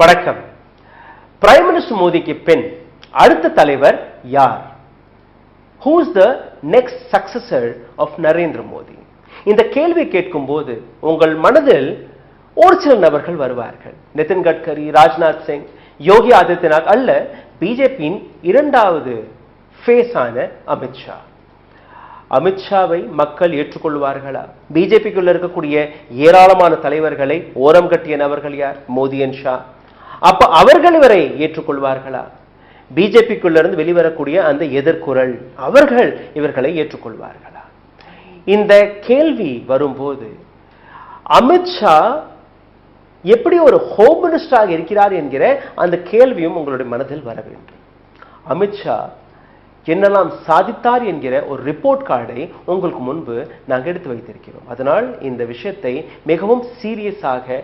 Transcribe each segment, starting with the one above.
வணக்கம். Prime minister மோடிக்கு பின் அடுத்த தலைவர் யார்? Who is the next successor of Narendra Modi? இந்த கேள்வி கேட்கும் போது உங்கள் மனதில் ஒரு சில நபர்கள் வருவார்கள். நிதின் கட்கரி, ராஜ்நாத் சிங், யோகி ஆதித்யநாத் அல்ல பிஜேபியின் இரண்டாவது ஃபேஸான அமித்ஷா. அமித்ஷாவை மக்கள் ஏற்றுக்கொள்வார்களா? பிஜேபிக்குள்ள இருக்கக்கூடிய ஏராளமான தலைவர்களை ஓரம் கட்டிய நபர்கள் யார்? மோடி அண்ட் ஷா. அப்ப அவர்கள் இவரை ஏற்றுக்கொள்வார்களா? பிஜேபிக்குள்ள இருந்து வெளிவரக்கூடிய அந்த எதிர்குரல் அவர்கள் இவர்களை ஏற்றுக்கொள்வார்களா? இந்த கேள்வி வரும்போது அமித்ஷா எப்படி ஒரு ஹோம் மினிஸ்டராக இருக்கிறார் என்கிற அந்த கேள்வியும் உங்களுடைய மனதில் வர வேண்டும். அமித்ஷா என்னெல்லாம் சாதித்தார் என்கிற ஒரு ரிப்போர்ட் கார்டை உங்களுக்கு முன்பு நாங்கள் எடுத்து வைத்திருக்கிறோம். அதனால் இந்த விஷயத்தை மிகவும் சீரியஸாக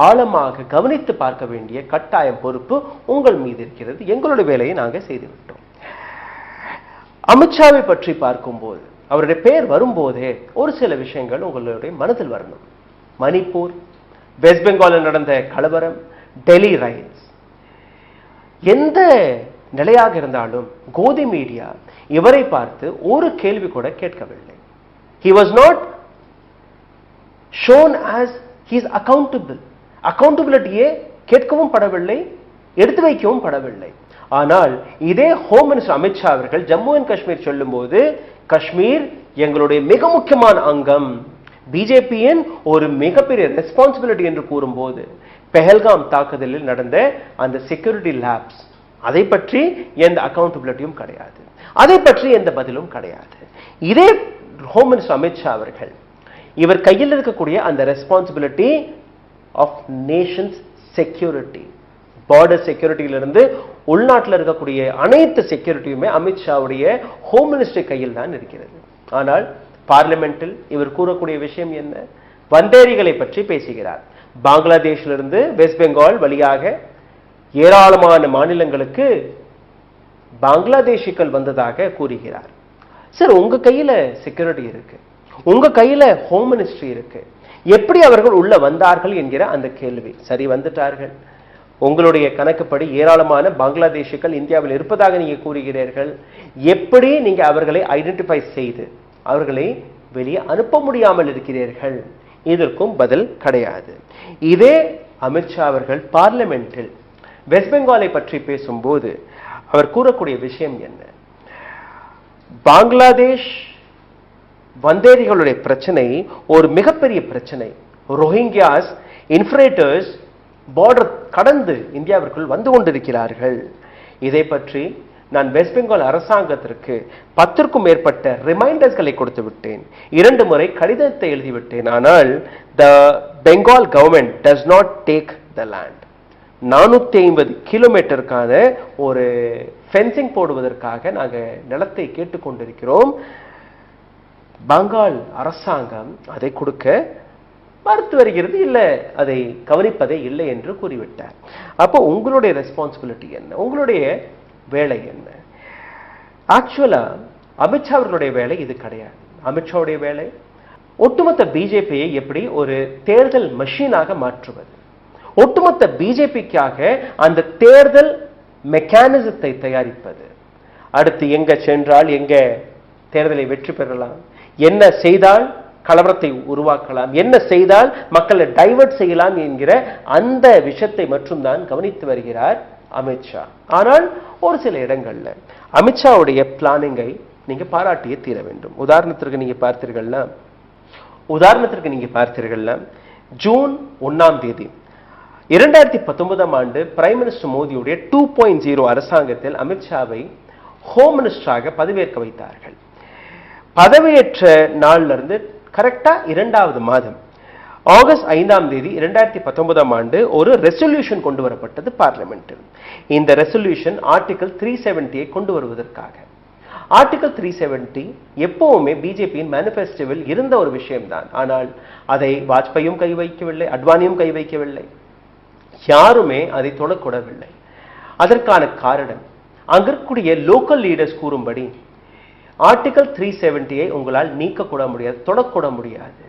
ஆழமாக கவனித்து பார்க்க வேண்டிய கட்டாயம் பொறுப்பு உங்கள் மீது இருக்கிறது. எங்களுடைய வேலையை நாங்கள் செய்துவிட்டோம். அமித்ஷாவை பற்றி பார்க்கும்போது அவருடைய பெயர் வரும்போதே ஒரு சில விஷயங்கள் உங்களுடைய மனதில் வரணும். மணிப்பூர், வெஸ்ட் பெங்காலில் நடந்த கலவரம், டெல்லி ரைட்ஸ், எந்த நிலையாக இருந்தாலும் கோதி மீடியா இவரை பார்த்து ஒரு கேள்வி கூட கேட்கவில்லை. He was not shown as he is accountable. அக்கவுண்டபிலிட்டியே கேட்கவும் படவில்லை, எடுத்து வைக்கவும் படவில்லை. ஆனால் இதே ஹோம் மினிஸ்டர் அமித்ஷா அவர்கள் ஜம்மு அண்ட் காஷ்மீர் சொல்லும் போது, காஷ்மீர் எங்களுடைய மிக முக்கியமான அங்கம், பிஜேபியின் ஒரு மிகப்பெரிய ரெஸ்பான்சிபிலிட்டி என்று கூறும்போது, பெஹல்காம் தாக்குதலில் நடந்த அந்த செக்யூரிட்டி லேப்ஸ் அதை பற்றி எந்த அக்கவுண்டபிலிட்டியும் கிடையாது, அதை பற்றி எந்த பதிலும் கிடையாது. இதே ஹோம் மினிஸ்டர் அமித்ஷா அவர்கள் இவர் கையில் இருக்கக்கூடிய அந்த responsibility of nations security, border செக்யூரிட்டியிலிருந்து உள்நாட்டில் இருக்கக்கூடிய அனைத்து செக்யூரிட்டியுமே அமித்ஷாவுடைய ஹோம் மினிஸ்டர் கையில் தான் இருக்கிறது. ஆனால் பார்லிமெண்டில் இவர் கூறக்கூடிய விஷயம் என்ன? வந்தேரிகளை பற்றி பேசுகிறார். பங்களாதேஷிலிருந்து வெஸ்ட் பெங்கால் வழியாக ஏராளமான மாநிலங்களுக்கு பங்களாதேஷிகள் வந்ததாக கூறுகிறார். சார், உங்க கையில செக்யூரிட்டி இருக்கு, உங்க கையில ஹோம் மினிஸ்ட்ரி இருக்கு, எப்படி அவர்கள் உள்ள வந்தார்கள் என்கிற அந்த கேள்வி. சரி, வந்துட்டார்கள். உங்களுடைய கணக்குப்படி ஏராளமான பங்களாதேஷிகள் இந்தியாவில் இருப்பதாக நீங்க கூறுகிறீர்கள். எப்படி நீங்க அவர்களை ஐடென்டிஃபை செய்து அவர்களை வெளியே அனுப்ப முடியாமல் இருக்கிறீர்கள்? இதற்கும் பதில் கிடையாது. இதே அமித்ஷா அவர்கள் பார்லிமெண்டில் வெஸ்ட் பெங்காலை பற்றி பேசும்போது அவர் கூறக்கூடிய விஷயம் என்ன? பங்களாதேஷ் வந்தேரிகளுடைய பிரச்சனை ஒரு மிகப்பெரிய பிரச்சனை. ரோஹிங்கியாஸ் இன்ஃபில்ட்ரேட்டர்ஸ் பார்டர் கடந்து இந்தியாவிற்குள் வந்து கொண்டிருக்கிறார்கள். இதை பற்றி நான் வெஸ்ட் பெங்கால் அரசாங்கத்திற்கு 10க்கும் மேற்பட்ட ரிமைண்டர்ஸ்களை கொடுத்து விட்டேன், 2 முறை கடிதத்தை எழுதிவிட்டேன். ஆனால் the Bengal government does not take the land. 450 கிலோமீட்டருக்கான ஒரு ஃபென்சிங் போடுவதற்காக நாங்கள் நிலத்தை கேட்டுக்கொண்டிருக்கிறோம். பெங்கால் அரசாங்கம் அதை கொடுக்க மறுத்து வருகிறது, இல்லை அதை கவனிப்பதே இல்லை என்று கூறிவிட்டார். அப்போ உங்களுடைய ரெஸ்பான்சிபிலிட்டி என்ன? உங்களுடைய வேலை என்ன? ஆக்சுவலா அமித்ஷா அவர்களுடைய வேலை இது கிடையாது. அமித்ஷாவுடைய வேலை ஒட்டுமொத்த பிஜேபியை எப்படி ஒரு தேர்தல் மெஷினாக மாற்றுவது, ஒட்டுமொத்த பிஜேபிக்காக அந்த தேர்தல் மெக்கானிசத்தை தயாரிப்பது, அடுத்து எங்க சென்றால் எங்க தேர்தலை வெற்றி பெறலாம், என்ன செய்தால் கலவரத்தை உருவாக்கலாம், என்ன செய்தால் மக்களை டைவர்ட் செய்யலாம் என்கிற அந்த விஷயத்தை மட்டும் தான் கவனித்து வருகிறார் அமித்ஷா. ஆனால் ஒரு சில இடங்கள்ல அமித்ஷாவுடைய பிளானிங்கை நீங்க பாராட்டியே தீர வேண்டும். உதாரணத்திற்கு நீங்க பார்த்தீர்கள்னா ஜூன் 1ஆம் தேதி 2019ஆம் ஆண்டு பிரைம் மினிஸ்டர் மோடியுடைய 2.0 அரசாங்கத்தில் அமித்ஷாவை ஹோம் மினிஸ்டராக பதவியேற்க வைத்தார்கள். பதவியேற்ற நாள்ல இருந்து கரெக்டா 2வது மாதம் ஆகஸ்ட் 5ஆம் தேதி 2019ஆம் ஆண்டு ஒரு ரெசல்யூஷன் கொண்டு வரப்பட்டது பார்லிமெண்டில். இந்த ரெசல்யூஷன் ஆர்டிகல் 370 கொண்டு வருவதற்காக. ஆர்டிகல் 370 எப்பவுமே பிஜேபியின் மேனிஃபெஸ்டோவில் இருந்த ஒரு விஷயம்தான். ஆனால் அதை வாஜ்பாயும் கை வைக்கவில்லை, அத்வானியும் கை வைக்கவில்லை, யாருமே அதை தொடக்கூடவில்லை. அதற்கான காரணம் அங்கிருக்கக்கூடிய லோக்கல் லீடர்ஸ் கூறும்படி ஆர்டிகல் 370 உங்களால் நீக்கக்கூட முடியாது, தொடக்கூட முடியாது.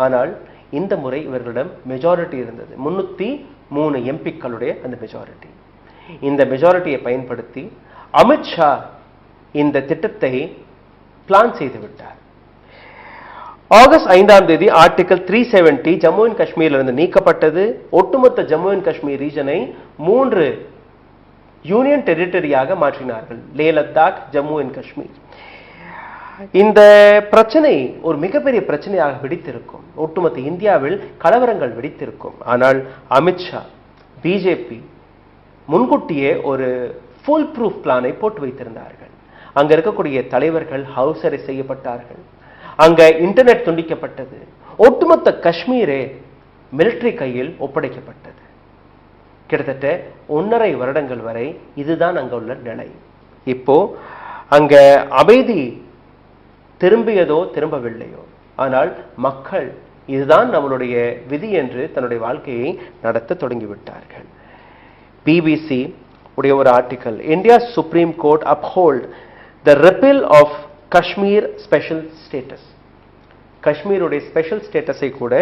ஆனால் இந்த முறை இவர்களிடம் மெஜாரிட்டி இருந்தது, 3 எம்பிக்களுடைய அந்த மெஜாரிட்டி. இந்த மெஜாரிட்டியை பயன்படுத்தி அமித்ஷா இந்த திட்டத்தை பிளான் செய்து விட்டார். ஆகஸ்ட் 5ஆம் தேதி ஆர்டிகல் 370 ஜம்மு அண்ட் காஷ்மீர்ல இருந்து நீக்கப்பட்டது. ஒட்டுமொத்த ஜம்மு அண்ட் காஷ்மீர் ரீஜனை 3 யூனியன் டெரிட்டரியாக மாற்றினார்கள், லே லத்தாக், ஜம்மு அண்ட் காஷ்மீர். இந்த பிரச்சனை ஒரு மிகப்பெரிய பிரச்சனையாக வெடித்திருக்கும். ஒட்டுமொத்த இந்தியாவில் கலவரங்கள் வெடித்திருக்கும். ஆனால் அமித்ஷா, பிஜேபி முன்கூட்டியே ஒரு ஃபுல் ப்ரூஃப் பிளானை போட்டு வைத்திருந்தார்கள். அங்க இருக்கக்கூடிய தலைவர்கள் ஹவுஸ் அரெஸ்ட் செய்யப்பட்டார்கள். அங்க இன்டர்நெட் துண்டிக்கப்பட்டது. ஒட்டுமொத்த காஷ்மீரே மிலிட்டரி கையில் ஒப்படைக்கப்பட்டது. கிட்டத்தட்ட 1.5 வருடங்கள் வரை இதுதான் அங்க உள்ள நிலை. இப்போ அங்க அமைதி திரும்பியதோ திரும்பவில்லையோ, ஆனால் மக்கள் இதுதான் நம்மளுடைய விதி என்று தன்னுடைய வாழ்க்கையை நடத்த தொடங்கிவிட்டார்கள். பிபிசி உடைய ஒரு article, India supreme court upheld the repeal of Kashmir special status. காஷ்மீருடைய ஸ்பெஷல் ஸ்டேட்டஸை கூட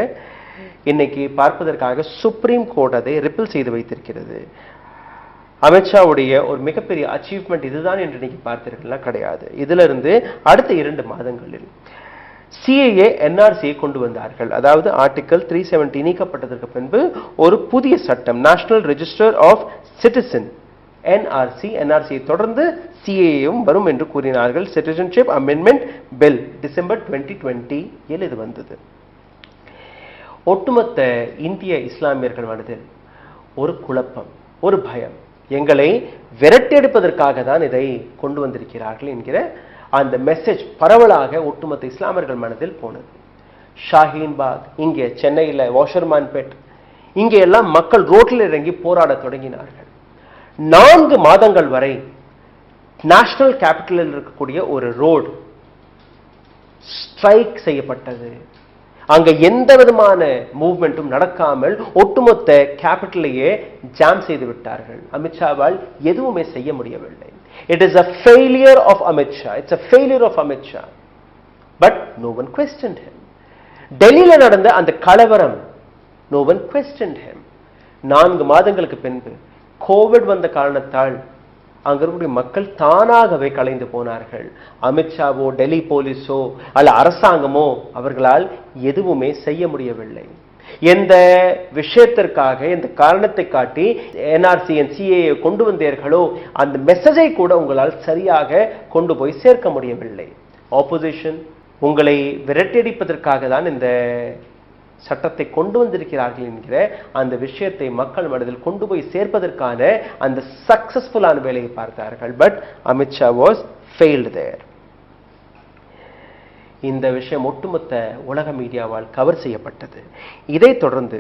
இன்னைக்கு பார்ப்பதற்காக சுப்ரீம் கோர்ட் அதை ரிப்பீல் செய்து வைத்திருக்கிறது. அமித்ஷாவுடைய ஒரு மிகப்பெரிய அச்சீவ்மெண்ட் இதுதான் என்று நீங்க பார்த்தீர்களா? கிடையாது. இதுல இருந்து அடுத்த 2 மாதங்களில் சிஏஏ என்ஆர்சியை கொண்டு வந்தார்கள். அதாவது ஆர்டிகல் 370 நீக்கப்பட்டதற்கு பின்பு ஒரு புதிய சட்டம், நேஷனல் ரெஜிஸ்டர் ஆஃப் சிட்டிசன், என்ஆர்சியை தொடர்ந்து சிஏஏயும் வரும் என்று கூறினார்கள். சிட்டிசன்ஷிப் அமெண்ட்மெண்ட் பில் டிசம்பர் 2020 இது வந்தது. ஒட்டுமொத்த இந்திய இஸ்லாமியர்கள் மனதில் ஒரு குழப்பம், ஒரு பயம், எங்களை விரட்டியெடுப்பதற்காக தான் இதை கொண்டு வந்திருக்கிறார்கள் என்கிற அந்த மெசேஜ் பரவலாக ஒட்டுமொத்த இஸ்லாமியர்கள் மனதில் போனது. ஷாஹீன்பாக், இங்கே சென்னையில் வாஷர்மான்பேட், இங்கே எல்லாம் மக்கள் ரோட்டில் இறங்கி போராட தொடங்கினார்கள். 4 மாதங்கள் வரை நேஷனல் கேபிட்டலில் இருக்கக்கூடிய ஒரு ரோடு ஸ்ட்ரைக் செய்யப்பட்டது. அங்க எந்த விதமான மூவ்மெண்ட்டும் நடக்காமல் ஒட்டுமொத்த கேபிட்டலையே ஜாம் செய்து விட்டார்கள். அமித்ஷாவால் எதுவுமே செய்ய முடியவில்லை. It is a failure of Amit Shah. It's a failure of Amit Shah. But no one questioned him. டெல்லியில நடந்த அந்த கலவரம், no one questioned him. 4 மாதங்களுக்கு பின்பு கோவிட் வந்த காரணத்தால் அங்க இருக்கக்கூடிய மக்கள் தானாகவே கலைந்து போனார்கள். அமித்ஷாவோ டெல்லி போலீஸோ அல்ல அரசாங்கமோ அவர்களால் எதுவுமே செய்ய முடியவில்லை. எந்த விஷயத்திற்காக, எந்த காரணத்தை காட்டி என்ஆர்சி சிஏஏ கொண்டு வந்தீர்களோ அந்த மெசேஜை கூட உங்களால் சரியாக கொண்டு போய் சேர்க்க முடியவில்லை. ஆப்போசிஷன் உங்களை விரட்டியடிப்பதற்காக தான் இந்த சட்டத்தை கொண்டு வந்திருக்கிறார்கள் என்கிற அந்த விஷயத்தை மக்கள் மனதில் கொண்டு போய் சேர்ப்பதற்கான அந்த சக்சஸ்ஃபுல்லான வேலையை பார்த்தார்கள். பட் அமித்ஷா வாஸ் ஃபெயில்டு தேர். இந்த விஷயம் ஒட்டுமொத்த உலக மீடியாவால் கவர் செய்யப்பட்டது. இதை தொடர்ந்து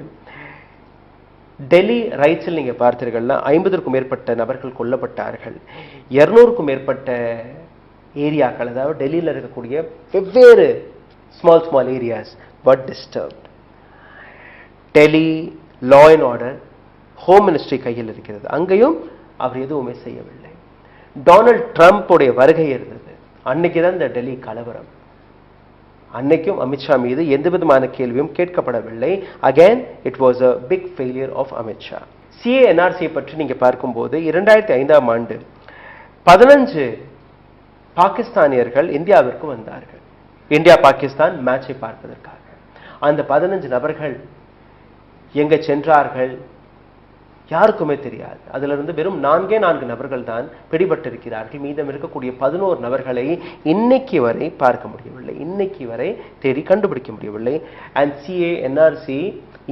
டெல்லி ரைட்ஸில் நீங்க பார்த்தீர்கள்னா 50க்கும் மேற்பட்ட நபர்கள் கொல்லப்பட்டார்கள். 200க்கும் மேற்பட்ட ஏரியாக்கள், அதாவது டெல்லியில் இருக்கக்கூடிய வெவ்வேறு small areas were disturbed. Delhi law and order home ministry கையில் இருக்கிறது. அங்கேயும் அவர் எதுவுமே செய்யவில்லை. டொனால்ட் ட்ரம்ப் உடைய வருகை இருந்தது. அன்னைக்கு தான் இந்த டெல்லி கலவரம். அன்னைக்கும் அமித்ஷா மீது எந்த விதமான கேள்வியும் கேட்கப்படவில்லை. Again it was a big failure of Amit Shah. CA என்ஆர்சியை பற்றி நீங்க பார்க்கும்போது 2005ஆம் ஆண்டு 15 பாகிஸ்தானியர்கள் இந்தியாவிற்கு வந்தார்கள். இந்தியா பாகிஸ்தான் மேட்சை பார்ப்பதற்காக. அந்த 15 நபர்கள் எங்க சென்றார்கள் யாருக்குமே தெரியாது. அதிலிருந்து வெறும் 4 நபர்கள் தான் பிடிபட்டிருக்கிறார்கள். மீதம் இருக்கக்கூடிய 11 நபர்களை இன்னைக்கு வரை பார்க்க முடியவில்லை, இன்னைக்கு வரை தேடி கண்டுபிடிக்க முடியவில்லை. அண்ட் சிஏ என்ஆர்சி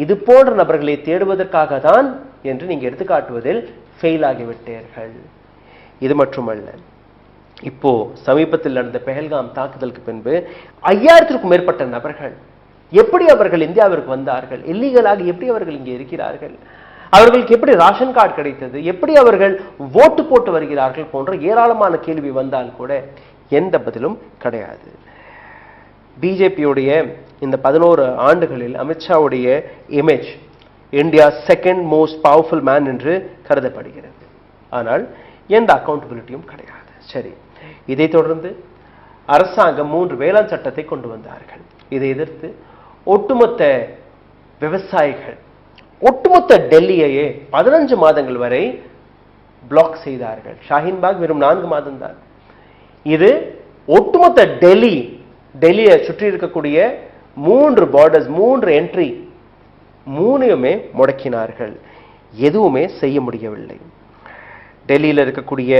இது போன்ற நபர்களை தேடுவதற்காக தான் என்று நீங்க எடுத்துக்காட்டுவதில் ஃபெயில் ஆகிவிட்டீர்கள். இது மட்டுமல்ல, இப்போ சமீபத்தில் நடந்த பெஹல்காம் தாக்குதலுக்கு பின்பு 5000க்கும் மேற்பட்ட நபர்கள் எப்படி அவர்கள் இந்தியாவிற்கு வந்தார்கள், இல்லீகலாக எப்படி அவர்கள் இங்கே இருக்கிறார்கள், அவர்களுக்கு எப்படி ரேஷன் கார்டு கிடைத்தது, எப்படி அவர்கள் ஓட்டு போட்டு வருகிறார்கள் போன்ற ஏராளமான கேள்வி வந்தால் கூட எந்த பதிலும் கிடையாது. பிஜேபியுடைய இந்த 11 ஆண்டுகளில் அமித்ஷாவுடைய image India second most powerful man என்று கருதப்படுகிறது. ஆனால் எந்த அக்கௌண்டபிலிட்டியும் கிடையாது. சரி, இதை தொடர்ந்து அரசாங்கம் 3 வேளாண் சட்டத்தை கொண்டு வந்தார்கள். இதை எதிர்த்து ஒட்டுமொத்த விவசாயிகள் ஒட்டுமொத்த டெல்லியையே 15 மாதங்கள் வரை பிளாக் செய்தார்கள். ஷாஹீன்பாக் வெறும் 4 மாதம் தான். இது ஒட்டுமொத்த டெல்லியை சுற்றி இருக்கக்கூடிய 3 பார்டர்ஸ், 3 என்ட்ரி, 3யுமே முடக்கினார்கள். எதுவுமே செய்ய முடியவில்லை. டெல்லியில் இருக்கக்கூடிய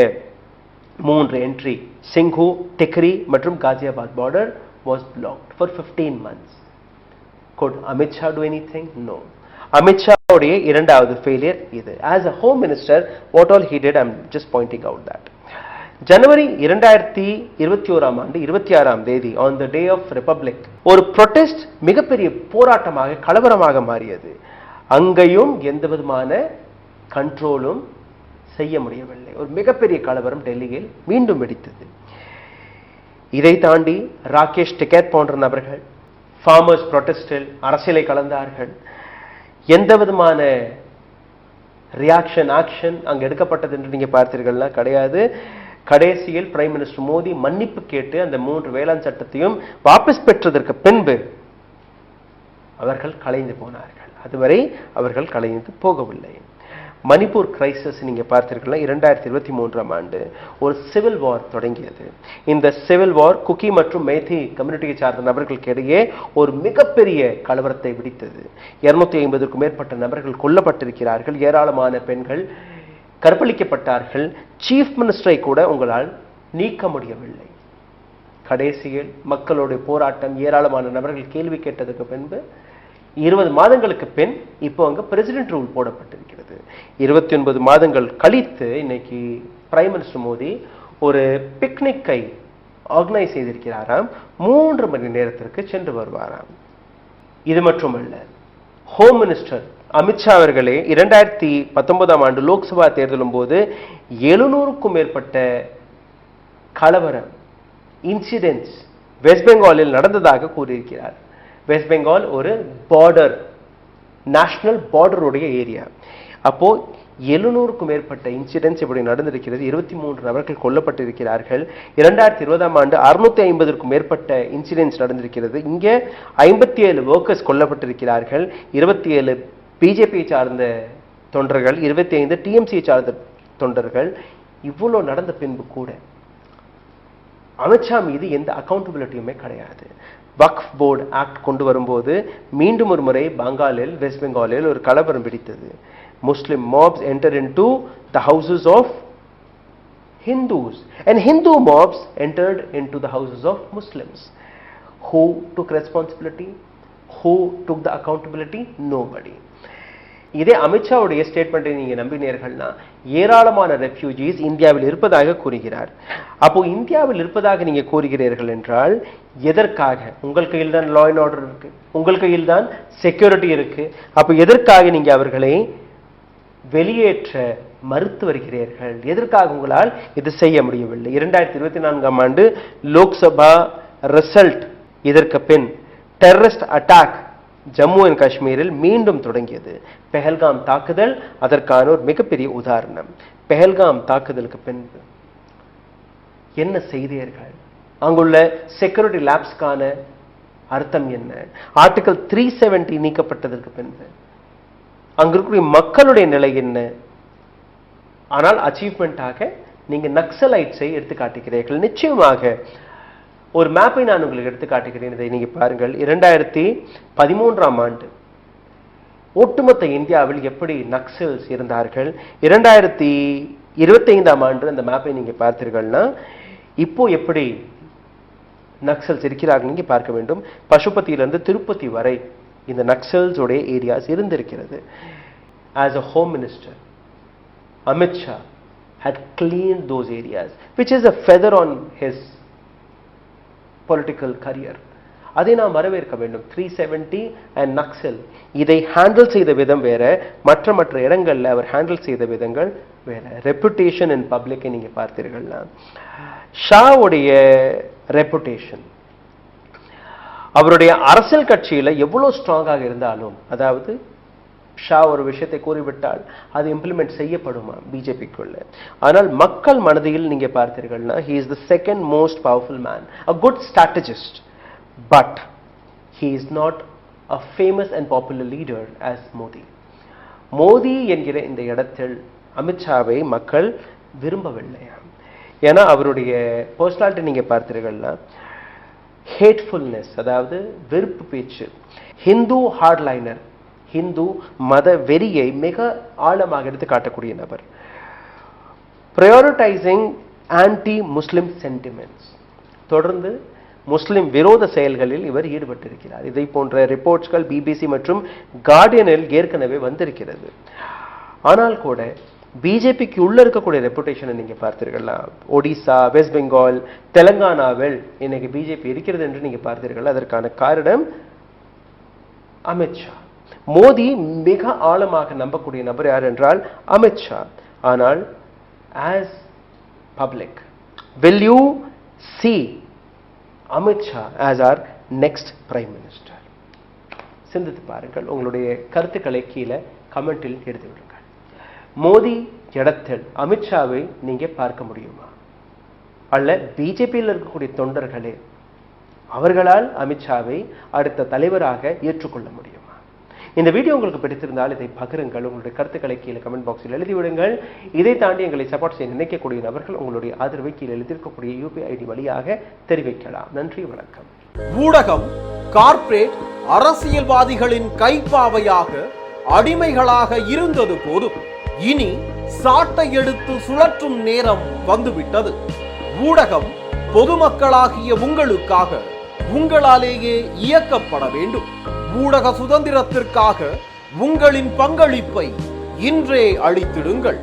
3 என்ட்ரி, சிங்கு, டிக்ரி மற்றும் Ghaziabad border was blocked for 15 months. Could Amit Shah do anything? No. Amit Shah உடைய இரண்டாவது ஃபெயிலியர் இது. As a home minister, what all he did, I'm just pointing out that. ஜனவரி 2021 ஆண்டு 26ஆம் தேதி on the day of republic ஒரு protest மிகப்பெரிய போராட்டமாக, கலவரமாக மாறியது. அங்கேயும் எந்த விதமான கண்ட்ரோலும் செய்ய முடியவில்லை. ஒரு மிகப்பெரிய கலவரம் டெல்லியில் மீண்டும் வெடித்தது. இதை தாண்டி ராகேஷ் டிகேத் போன்ற நபர்கள் ஃபார்மர்ஸ் ப்ரொடெஸ்டில் அரசியலை கலந்தார்கள். எந்த விதமான ரியாக்ஷன், ஆக்ஷன் அங்கு எடுக்கப்பட்டது என்று நீங்க பார்த்தீர்கள்னா கிடையாது. கடைசியில் பிரைம் மினிஸ்டர் மோடி மன்னிப்பு கேட்டு அந்த 3 வேளாண் சட்டத்தையும் வாபஸ் பெற்றதற்கு பின்பு அவர்கள் கலைந்து போனார்கள். அதுவரை அவர்கள் கலைந்து போகவில்லை. மணிப்பூர் கிரைசிஸ் நீங்க பார்த்தீர்கள்னா 2023ஆம் ஆண்டு ஒரு சிவில் வார் தொடங்கியது. இந்த சிவில் வார் குக்கி மற்றும் மேத்தி கம்யூனிட்டியை சார்ந்த நபர்களுக்கு இடையே ஒரு மிகப்பெரிய கலவரத்தை விடுத்தது. 250க்கும் மேற்பட்ட நபர்கள் கொல்லப்பட்டிருக்கிறார்கள். ஏராளமான பெண்கள் கற்பழிக்கப்பட்டார்கள். சீஃப் மினிஸ்டரை கூட உங்களால் நீக்க முடியவில்லை. கடைசியில் மக்களுடைய போராட்டம், ஏராளமான நபர்கள் கேள்வி கேட்டதுக்கு பின்பு 20 மாதங்களுக்கு பின் இப்போ அங்க பிரசிடென்ட் ரூல் போடப்பட்டிருக்கிறது. 29 மாதங்கள் கழித்து இன்னைக்கு பிரைம் மினிஸ்டர் மோடி ஒரு பிக்னிக்கை ஆர்கனைஸ் செய்திருக்கிறாராம். 3 மணி நேரத்திற்கு சென்று வருவாராம். இது மட்டுமல்ல, ஹோம் மினிஸ்டர் அமித்ஷா அவர்களே 2019ஆம் ஆண்டு லோக்சபா தேர்தலும் போது 700க்கும் மேற்பட்ட கலவரம், இன்சிடென்ட்ஸ் வெஸ்ட் பெங்காலில் நடந்ததாக கூறியிருக்கிறார். வெஸ்ட் பெங்கால் ஒரு பார்டர், நேஷனல் பார்டருடைய ஏரியா. அப்போ 700க்கும் மேற்பட்ட இன்சிடென்ட்ஸ் இப்படி நடந்திருக்கிறது. 23 நபர்கள் கொல்லப்பட்டிருக்கிறார்கள். 2020ஆம் ஆண்டு 650க்கும் மேற்பட்ட இன்சிடென்ட்ஸ் நடந்திருக்கிறது. இங்க 57 ஒர்க்கர்ஸ் கொல்லப்பட்டிருக்கிறார்கள். 27 பிஜேபியை சார்ந்த தொண்டர்கள், 25 டிஎம்சியை சார்ந்த தொண்டர்கள். இவ்வளவு நடந்த பின்பு கூட அமித்ஷா மீது எந்த அக்கௌண்டபிலிட்டியுமே கிடையாது. வக்ஃப் போர்டு ஆக்ட் கொண்டு வரும்போது மீண்டும் ஒரு முறை பெங்காலில், வெஸ்ட் பெங்காலில் ஒரு கலவரம் பிடித்தது. Muslim mobs enter into the houses of Hindus and Hindu mobs entered into the houses of Muslims. Who took responsibility? Who took the accountability? Nobody. இதே அமித்ஷாவுடைய ஸ்டேட்மெண்ட்டை நீங்க நம்பினீர்கள்னா ஏராளமான ரெஃப்யூஜிஸ் இந்தியாவில் இருப்பதாக கூறுகிறார். அப்போ இந்தியாவில் இருப்பதாக நீங்க கூறுகிறீர்கள் என்றால் எதற்காக? உங்கள் கையில் தான் லா அண்ட் ஆர்டர் இருக்கு, உங்கள் கையில் தான் செக்யூரிட்டி இருக்கு. அப்போ எதற்காக நீங்க அவர்களை வெளியேற்ற மறுத்து வருகிறீர்கள்? எதற்காக உங்களால் இது செய்ய முடியவில்லை? 2024ஆம் ஆண்டு லோக்சபா ரிசல்ட் இதற்கு பின் டெரரிஸ்ட் அட்டாக் ஜம்மு அண்ட் காஷ்மீரில் மீண்டும் தொடங்கியது. பெஹல்காம் தாக்குதல் அதற்கான ஒரு மிகப்பெரிய உதாரணம். பெஹல்காம் தாக்குதலுக்கு பின்பு என்ன செய்தீர்கள்? அங்குள்ள செக்யூரிட்டி லேப்ஸ்க்கான அர்த்தம் என்ன? ஆர்டிகல் 370 நீக்கப்பட்டதற்கு பின்பு அங்க இருக்கக்கூடிய மக்களுடைய நிலை என்ன? ஆனால் அச்சீவ்மெண்டாக நீங்க நக்சலைட்ஸை எடுத்து காட்டுகிறீர்கள். நிச்சயமாக ஒரு மேப்பை நான் உங்களுக்கு எடுத்து காட்டுகிறேன். இதை நீங்க பாருங்கள். 2013ஆம் ஆண்டு ஒட்டுமொத்த இந்தியாவில் எப்படி நக்சல்ஸ் இருந்தார்கள். 2025ஆம் ஆண்டு அந்த மேப்பை நீங்க பார்த்தீர்கள்னா இப்போ எப்படி நக்சல்ஸ் இருக்கிறார்கள் நீங்க பார்க்க வேண்டும். பசுபதியிலிருந்து திருப்பதி வரை இந்த நக்சல்ஸ் உடைய ஏரியாஸ் இருந்திருக்கிறது. As a home minister, Amit Shah had cleaned those areas, which is a feather on his political career. அதை நாம் வரவேற்க வேண்டும். 370 and நக்சல் இதை ஹேண்டில் செய்த விதம் வேற, மற்ற இடங்கள்ல அவர் ஹேண்டில் செய்த விதங்கள் வேற. ரெப்புடேஷன் இன் பப்ளிக்கை நீங்க பார்த்தீர்கள்னா ஷாவுடைய ரெப்புடேஷன் அவருடைய அரசியல் கட்சியில எவ்வளவு ஸ்ட்ராங்காக இருந்தாலும், அதாவது ஷா ஒரு விஷயத்தை கூறிவிட்டால் அது இம்ப்ளிமெண்ட் செய்யப்படுமா பிஜேபிக்குள்ள. ஆனால் மக்கள் மனதில் நீங்க பார்த்தீர்கள்னா he is the second most powerful man, a good strategist, but he is not a famous and popular leader as Modi. Modi என்கிற இந்த இடத்தில் அமித்ஷாவை மக்கள் விரும்பவில்லையா? ஏன்னா அவருடைய பர்சனாலிட்டி நீங்க பார்த்தீர்கள்னா ஹேட்ஃபுல்னஸ், அதாவது வெறுப்பு பேச்சு, ஹிந்து ஹார்ட்லைனர், ஹிந்து மத வெறியை மிக ஆழமாக எடுத்து காட்டக்கூடிய நபர், ப்ரையாரிட்டைசிங் ஆன்டி முஸ்லிம் சென்டிமெண்ட்ஸ், தொடர்ந்து முஸ்லிம் விரோத செயல்களில் இவர் ஈடுபட்டிருக்கிறார். இதை போன்ற ரிப்போர்ட்ஸ்கள் பிபிசி மற்றும் கார்டியனில் ஏற்கனவே வந்திருக்கிறது. ஆனால் கூட பிஜேபிக்கு உள்ள இருக்கக்கூடிய ரெப்புடேஷனை நீங்க பார்த்தீர்களா? ஒடிசா, வெஸ்ட் பெங்கால், தெலங்கானாவில் இன்னைக்கு பிஜேபி இருக்கிறது என்று நீங்க பார்த்தீர்கள். அதற்கான காரணம் அமித்ஷா. மோடி மிக ஆழமாக நம்பக்கூடிய நபர் யார் என்றால் அமித்ஷா. ஆனால் as public, will you see Amit Shah as our next prime minister? சிந்தித்து பாருங்கள். உங்களுடைய கருத்துக்களை கீழே கமெண்டில் எழுதி விடுங்கள். மோடி இடத்தில் அமித்ஷாவை நீங்க பார்க்க முடியுமா? அல்ல பிஜேபியில் இருக்கக்கூடிய தொண்டர்களே அவர்களால் அமித்ஷாவை அடுத்த தலைவராக ஏற்றுக்கொள்ள முடியுமா? இந்த வீடியோ உங்களுக்கு பிடித்திருந்தால் இதை பகிருங்கள். உங்களுடைய கருத்துக்களை கீழே கமெண்ட் பாக்ஸில் எழுதிவிடுங்கள். இதை தாண்டி எங்களை சப்போர்ட் செய்ய நினைக்கக்கூடிய நபர்கள் உங்களுடைய ஆதரவை கீழே எழுதியிருக்கக்கூடிய யூபிஐ ஐடி வழியாக தெரிவிக்கலாம். நன்றி, வணக்கம். ஊடகம் கார்ப்பரேட் அரசியல்வாதிகளின் கைப்பாவையாக அடிமைகளாக இருந்தது போதும். இனி சாட்டை எடுத்து சுழற்றும் நேரம் வந்துவிட்டது. ஊடகம் பொதுமக்களாகிய உங்களுக்காக, உங்களாலேயே இயக்கப்பட வேண்டும். ஊடக சுதந்திரத்திற்காக உங்களின் பங்களிப்பை இன்றே அளித்திடுங்கள்.